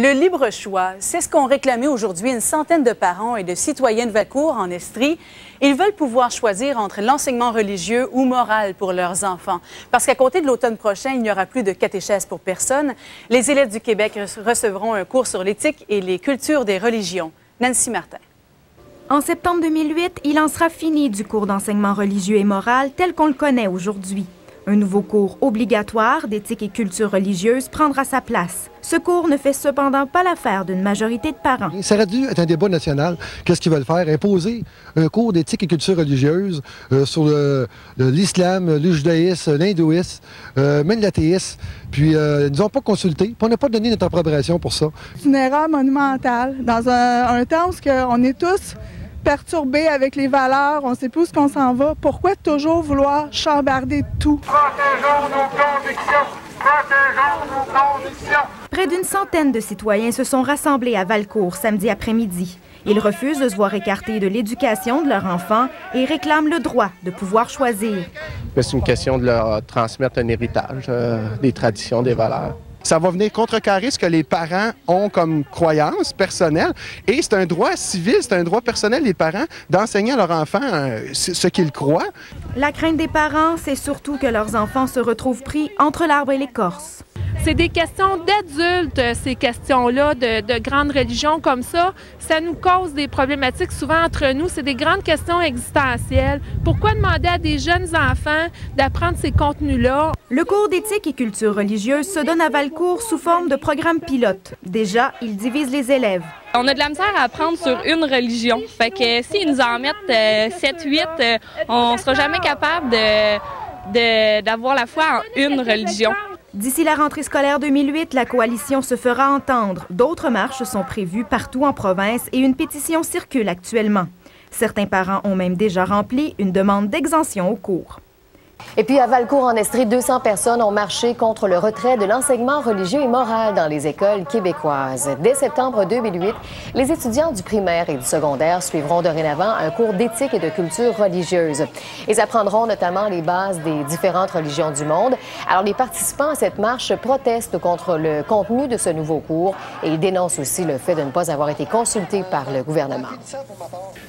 Le libre choix, c'est ce qu'ont réclamé aujourd'hui une centaine de parents et de citoyens de Valcourt en Estrie. Ils veulent pouvoir choisir entre l'enseignement religieux ou moral pour leurs enfants. Parce qu'à compter de l'automne prochain, il n'y aura plus de catéchèse pour personne. Les élèves du Québec recevront un cours sur l'éthique et les cultures des religions. Nancy Martin. En septembre 2008, il en sera fini du cours d'enseignement religieux et moral tel qu'on le connaît aujourd'hui. Un nouveau cours obligatoire d'éthique et culture religieuse prendra sa place. Ce cours ne fait cependant pas l'affaire d'une majorité de parents. Ça aurait dû être un débat national. Qu'est-ce qu'ils veulent faire? Imposer un cours d'éthique et culture religieuse sur l'islam, le judaïsme, l'hindouisme, même l'athéisme. Puis ils nous ont pas consulté, puis on n'a pas donné notre approbation pour ça. C'est une erreur monumentale. Dans un temps où on est tous perturbés avec les valeurs, on ne sait plus où est-ce qu'on s'en va. Pourquoi toujours vouloir chambarder tout? Protégeons nos convictions! Protégeons nos convictions! Près d'une centaine de citoyens se sont rassemblés à Valcourt samedi après-midi. Ils refusent de se voir écartés de l'éducation de leurs enfants et réclament le droit de pouvoir choisir. C'est une question de leur transmettre un héritage, des traditions, des valeurs. Ça va venir contrecarrer ce que les parents ont comme croyance personnelle. Et c'est un droit civil, c'est un droit personnel des parents d'enseigner à leurs enfants ce qu'ils croient. La crainte des parents, c'est surtout que leurs enfants se retrouvent pris entre l'arbre et l'écorce. C'est des questions d'adultes, ces questions-là, de grandes religions comme ça. Ça nous cause des problématiques souvent entre nous. C'est des grandes questions existentielles. Pourquoi demander à des jeunes enfants d'apprendre ces contenus-là? Le cours d'éthique et culture religieuse se donne à Valcourt sous forme de programme pilote. Déjà, il divise les élèves. On a de la misère à apprendre sur une religion. Fait que s'ils nous en mettent 7-8, on ne sera jamais capable d'avoir la foi en une religion. D'ici la rentrée scolaire 2008, la coalition se fera entendre. D'autres marches sont prévues partout en province et une pétition circule actuellement. Certains parents ont même déjà rempli une demande d'exemption au cours. Et puis à Valcourt en Estrie, 200 personnes ont marché contre le retrait de l'enseignement religieux et moral dans les écoles québécoises. Dès septembre 2008, les étudiants du primaire et du secondaire suivront dorénavant un cours d'éthique et de culture religieuse. Ils apprendront notamment les bases des différentes religions du monde. Alors les participants à cette marche protestent contre le contenu de ce nouveau cours et ils dénoncent aussi le fait de ne pas avoir été consultés par le gouvernement.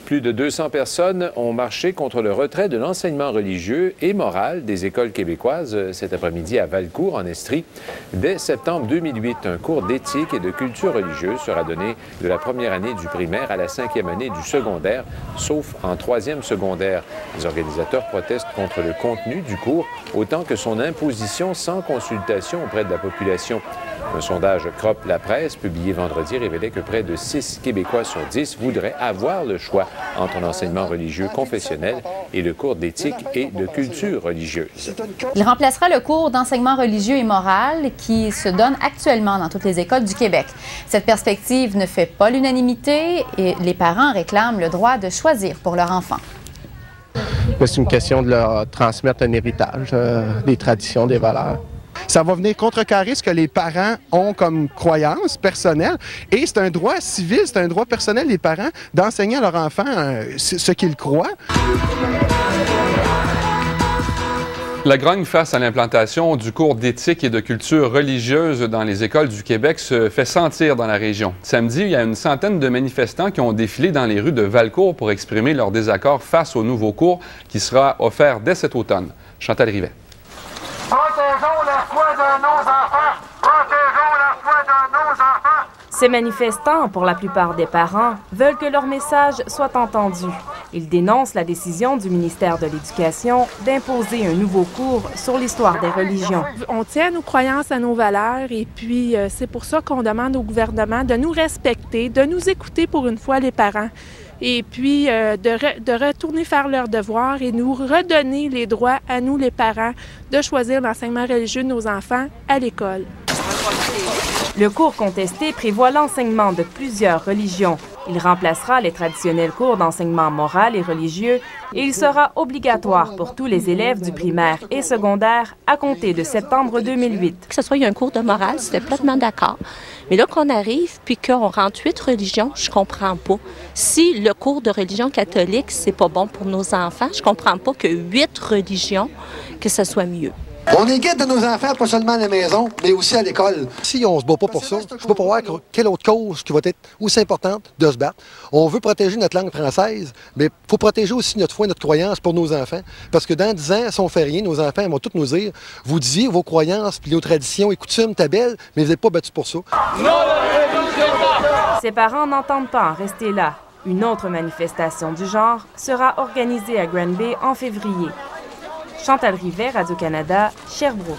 Plus de 200 personnes ont marché contre le retrait de l'enseignement religieux et moral des écoles québécoises cet après-midi à Valcourt, en Estrie. Dès septembre 2008, un cours d'éthique et de culture religieuse sera donné de la première année du primaire à la 5e année du secondaire, sauf en 3e secondaire. Les organisateurs protestent contre le contenu du cours, autant que son imposition sans consultation auprès de la population. Un sondage Crop La Presse, publié vendredi, révélait que près de 6 Québécois sur 10 voudraient avoir le choix entre l'enseignement religieux confessionnel et le cours d'éthique et de culture religieuse. Il remplacera le cours d'enseignement religieux et moral qui se donne actuellement dans toutes les écoles du Québec. Cette perspective ne fait pas l'unanimité et les parents réclament le droit de choisir pour leur enfant. C'est une question de leur transmettre un héritage, des traditions, des valeurs. Ça va venir contrecarrer ce que les parents ont comme croyance personnelle. Et c'est un droit civil, c'est un droit personnel des parents d'enseigner à leurs enfants ce qu'ils croient. La grogne face à l'implantation du cours d'éthique et de culture religieuse dans les écoles du Québec se fait sentir dans la région. Samedi, il y a une centaine de manifestants qui ont défilé dans les rues de Valcourt pour exprimer leur désaccord face au nouveau cours qui sera offert dès cet automne. Chantal Rivet. Protégeons la foi de nos enfants! Protégeons la foi de nos enfants! Ces manifestants, pour la plupart des parents, veulent que leur message soit entendu. Ils dénoncent la décision du ministère de l'Éducation d'imposer un nouveau cours sur l'histoire des religions. On tient à nos croyances, à nos valeurs, et puis c'est pour ça qu'on demande au gouvernement de nous respecter, de nous écouter pour une fois les parents, et puis de retourner faire leurs devoirs et nous redonner les droits à nous, les parents, de choisir l'enseignement religieux de nos enfants à l'école. Le cours contesté prévoit l'enseignement de plusieurs religions. Il remplacera les traditionnels cours d'enseignement moral et religieux et il sera obligatoire pour tous les élèves du primaire et secondaire à compter de septembre 2008. Que ce soit un cours de morale, c'était complètement d'accord. Mais là qu'on arrive puis qu'on rentre 8 religions, je comprends pas. Si le cours de religion catholique, c'est pas bon pour nos enfants, je comprends pas que 8 religions, que ce soit mieux. On est guide de nos enfants, pas seulement à la maison, mais aussi à l'école. Si on se bat pas pour ça, je ne peux pas voir quelle autre cause qui va être aussi importante de se battre. On veut protéger notre langue française, mais il faut protéger aussi notre foi et notre croyance pour nos enfants. Parce que dans 10 ans, si on ne fait rien, nos enfants vont tous nous dire, vous disiez vos croyances, puis nos traditions et coutumes, ta belle, mais vous n'êtes pas battus pour ça. Ses parents n'entendent pas en rester là. Une autre manifestation du genre sera organisée à Granby en février. Chantal Rivet, Radio-Canada, Sherbrooke.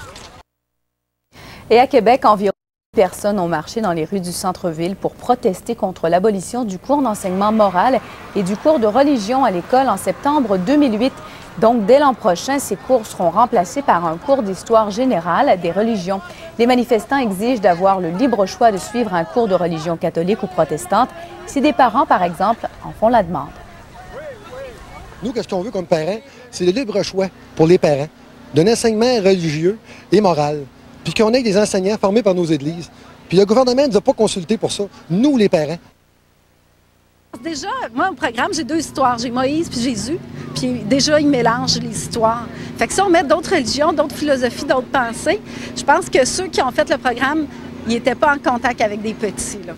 Et à Québec, environ 10 personnes ont marché dans les rues du centre-ville pour protester contre l'abolition du cours d'enseignement moral et du cours de religion à l'école en septembre 2008. Donc, dès l'an prochain, ces cours seront remplacés par un cours d'histoire générale des religions. Les manifestants exigent d'avoir le libre choix de suivre un cours de religion catholique ou protestante si des parents, par exemple, en font la demande. Nous, qu'est-ce qu'on veut comme parents? C'est le libre choix pour les parents d'un enseignement religieux et moral, puis qu'on ait des enseignants formés par nos églises. Puis le gouvernement ne nous a pas consultés pour ça, nous les parents. Déjà, moi, au programme, j'ai 2 histoires. J'ai Moïse puis Jésus. Puis déjà, ils mélangent les histoires. Fait que si on met d'autres religions, d'autres philosophies, d'autres pensées, je pense que ceux qui ont fait le programme, ils n'étaient pas en contact avec des petits, là.